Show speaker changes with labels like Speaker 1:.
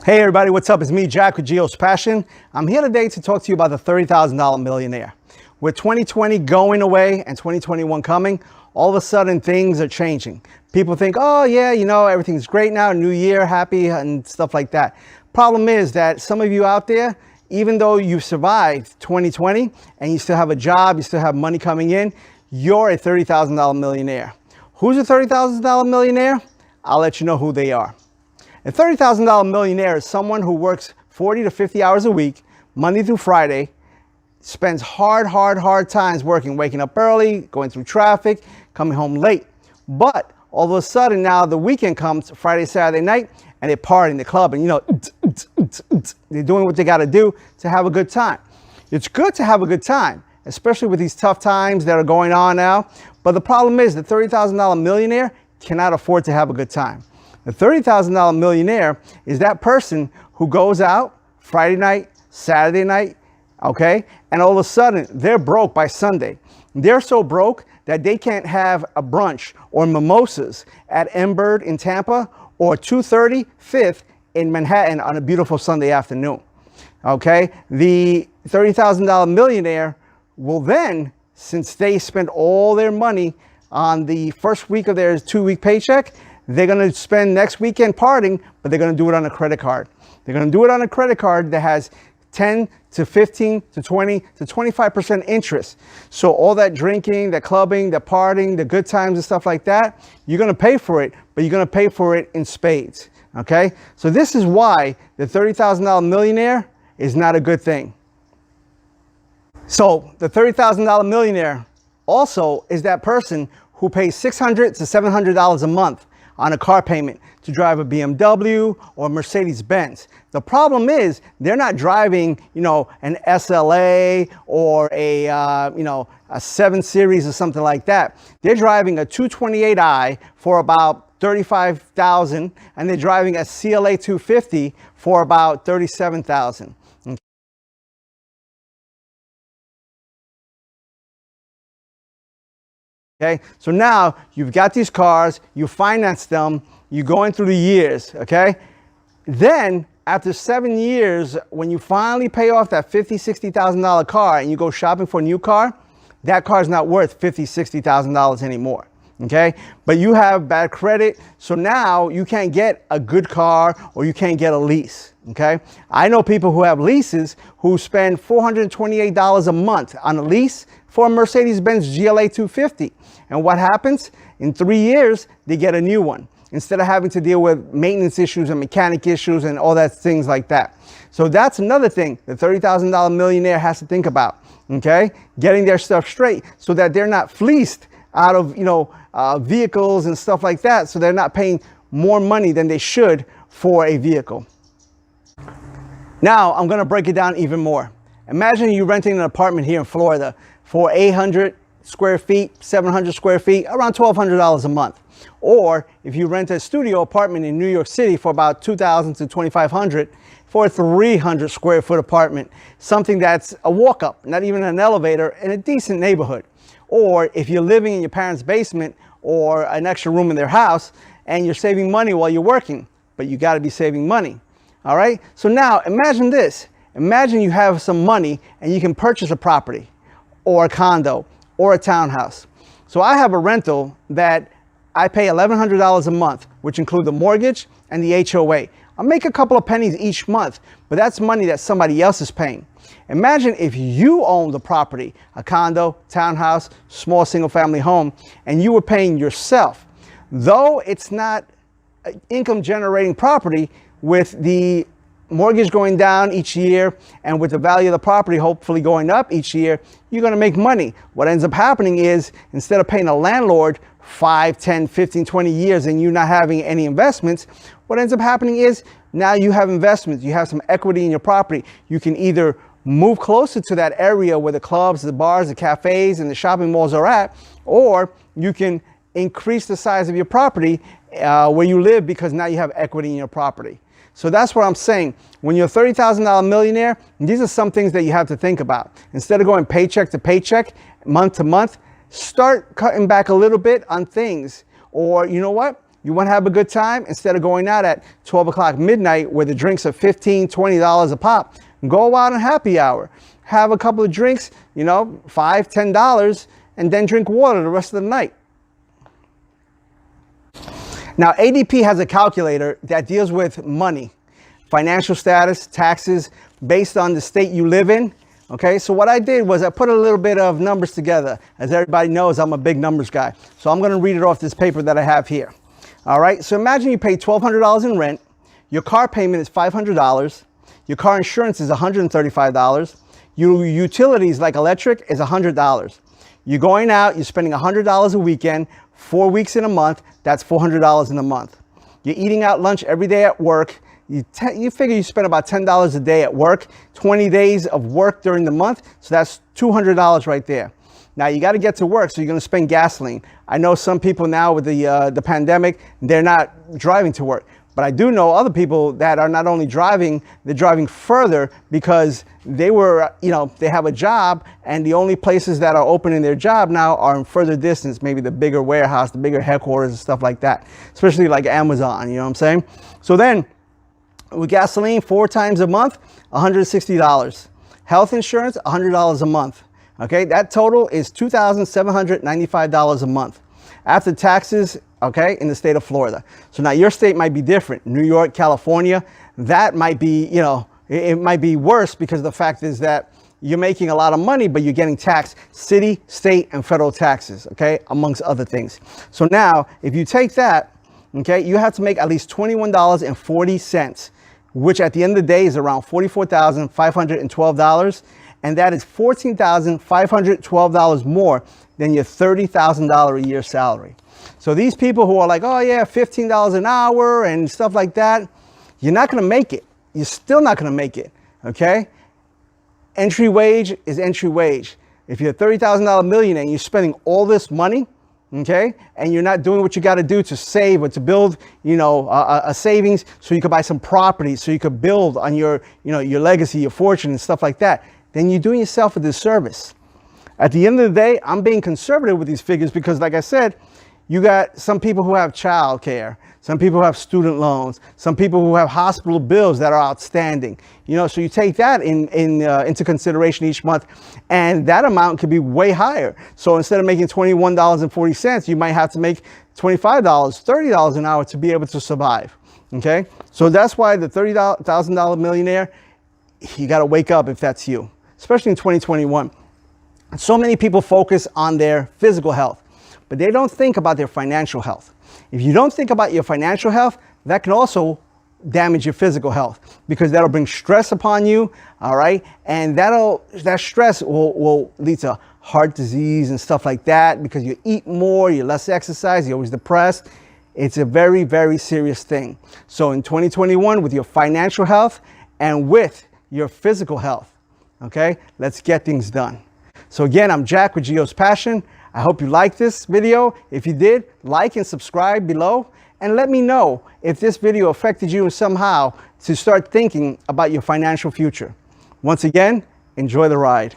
Speaker 1: Hey everybody, what's up? It's me, Jack with Geo's Passion. I'm here today to talk to you about the $30,000 millionaire. With 2020 going away and 2021 coming, all of a sudden things are changing. People think, oh yeah, everything's great now, new year, happy and stuff like that. Problem is that some of you out there, even though you've survived 2020 and you still have a job, you still have money coming in, you're a $30,000 millionaire. Who's a $30,000 millionaire? I'll let you know who they are. A $30,000 millionaire is someone who works 40 to 50 hours a week, Monday through Friday, spends hard times working, waking up early, going through traffic, coming home late. But all of a sudden now the weekend comes, Friday, Saturday night, and they're partying, the club, and they're doing what they got to do to have a good time. It's good to have a good time, especially with these tough times that are going on now. But the problem is the $30,000 millionaire cannot afford to have a good time. The $30,000 millionaire is that person who goes out Friday night, Saturday night, okay? And all of a sudden, they're broke by Sunday. They're so broke that they can't have a brunch or mimosas at Bird in Tampa or 230 Fifth in Manhattan on a beautiful Sunday afternoon, okay? The $30,000 millionaire will then, since they spend all their money on the first week of their 2-week paycheck, they're going to spend next weekend partying, but they're going to do it on a credit card. They're going to do it on a credit card that has 10 to 15 to 20 to 25% interest. So all that drinking, the clubbing, the partying, the good times and stuff like that, you're going to pay for it, but you're going to pay for it in spades. Okay? So this is why the $30,000 millionaire is not a good thing. So the $30,000 millionaire also is that person who pays $600 to $700 a month on a car payment to drive a BMW or Mercedes-Benz. The problem is they're not driving, an SLA or a 7 Series or something like that. They're driving a 228i for about $35,000, and they're driving a CLA 250 for about $37,000. Okay, so now you've got these cars, you finance them, you're going through the years, okay? Then after 7 years, when you finally pay off that $50,000, $60,000 car and you go shopping for a new car, that car is not worth $50,000, $60,000 anymore, okay? But you have bad credit, so now you can't get a good car or you can't get a lease, okay? I know people who have leases who spend $428 a month on a lease for a Mercedes-Benz GLA 250. And what happens? In 3 years, they get a new one instead of having to deal with maintenance issues and mechanic issues and all that things like that. So that's another thing the $30,000 millionaire has to think about, okay? Getting their stuff straight so that they're not fleeced out of, vehicles and stuff like that. So they're not paying more money than they should for a vehicle. Now, I'm going to break it down even more. Imagine you renting an apartment here in Florida for 800 square feet, 700 square feet, around $1,200 a month. Or if you rent a studio apartment in New York City for about $2,000 to $2,500 for a 300 square foot apartment, something that's a walk up, not even an elevator, in a decent neighborhood. Or if you're living in your parents' basement or an extra room in their house and you're saving money while you're working, but you got to be saving money. All right. So now imagine this. Imagine you have some money and you can purchase a property or a condo or a townhouse. So I have a rental that I pay $1,100 a month, which include the mortgage and the HOA. I'll make a couple of pennies each month, but that's money that somebody else is paying. Imagine if you owned the property, a condo, townhouse, small single family home, and you were paying yourself. Though it's not income generating property, with the mortgage going down each year and with the value of the property hopefully going up each year, you're going to make money. What ends up happening is instead of paying a landlord 5, 10, 15, 20 years and you not having any investments, what ends up happening is now you have investments, you have some equity in your property. You can either move closer to that area where the clubs, the bars, the cafes, and the shopping malls are at, or you can increase the size of your property where you live because now you have equity in your property. So that's what I'm saying. When you're a $30,000 millionaire, these are some things that you have to think about. Instead of going paycheck to paycheck, month to month, start cutting back a little bit on things. Or you know what? You want to have a good time? Instead of going out at 12 o'clock midnight where the drinks are $15, $20 a pop, go out on happy hour. Have a couple of drinks, you know, $5, $10, and then drink water the rest of the night. Now, ADP has a calculator that deals with money, financial status, taxes, based on the state you live in. Okay, so what I did was I put a little bit of numbers together. As everybody knows, I'm a big numbers guy. So I'm going to read it off this paper that I have here. All right, so imagine you pay $1,200 in rent. Your car payment is $500. Your car insurance is $135. Your utilities like electric is $100. You're going out, you're spending $100 a weekend, 4 weeks in a month, that's $400 in a month. You're eating out lunch every day at work. You figure you spend about $10 a day at work, 20 days of work during the month, so that's $200 right there. Now you got to get to work, so you're going to spend gasoline. I know some people now with the pandemic, they're not driving to work. But I do know other people that are not only driving, they're driving further because they were, you know, they have a job and the only places that are open in their job now are in further distance, maybe the bigger warehouse, the bigger headquarters and stuff like that, especially like Amazon, you know what I'm saying? So then with gasoline 4 times a month, $160. Health insurance, $100 a month. Okay, that total is $2,795 a month. After taxes, okay, in the state of Florida. So now your state might be different. New York, California, that might be, you know, it might be worse because the fact is that you're making a lot of money, but you're getting taxed city, state, and federal taxes, okay, amongst other things. So now, if you take that, okay, you have to make at least $21.40, which at the end of the day is around $44,512. And that is $14,512 more than your $30,000 a year salary. So these people who are like, oh yeah, $15 an hour and stuff like that, you're not going to make it. You're still not going to make it. Okay. Entry wage is entry wage. If you're a $30,000 millionaire and you're spending all this money, okay, and you're not doing what you got to do to save or to build, you know, a savings so you could buy some property, so you could build on your, you know, your legacy, your fortune and stuff like that, then you're doing yourself a disservice. At the end of the day, I'm being conservative with these figures because, like I said, you got some people who have child care, some people who have student loans, some people who have hospital bills that are outstanding. You know, so you take that into consideration each month, and that amount could be way higher. So instead of making $21.40, you might have to make $25, $30 an hour to be able to survive. Okay, so that's why the $30,000 millionaire, you got to wake up if that's you, especially in 2021. So many people focus on their physical health, but they don't think about their financial health. If you don't think about your financial health, that can also damage your physical health because that'll bring stress upon you, all right? And that stress will lead to heart disease and stuff like that because you eat more, you're less exercise, you're always depressed. It's a very, very serious thing. So in 2021, with your financial health and with your physical health, okay, let's get things done. So again, I'm Jack with Gio's Passion. I hope you liked this video. If you did, like and subscribe below and let me know if this video affected you somehow to start thinking about your financial future. Once again, enjoy the ride.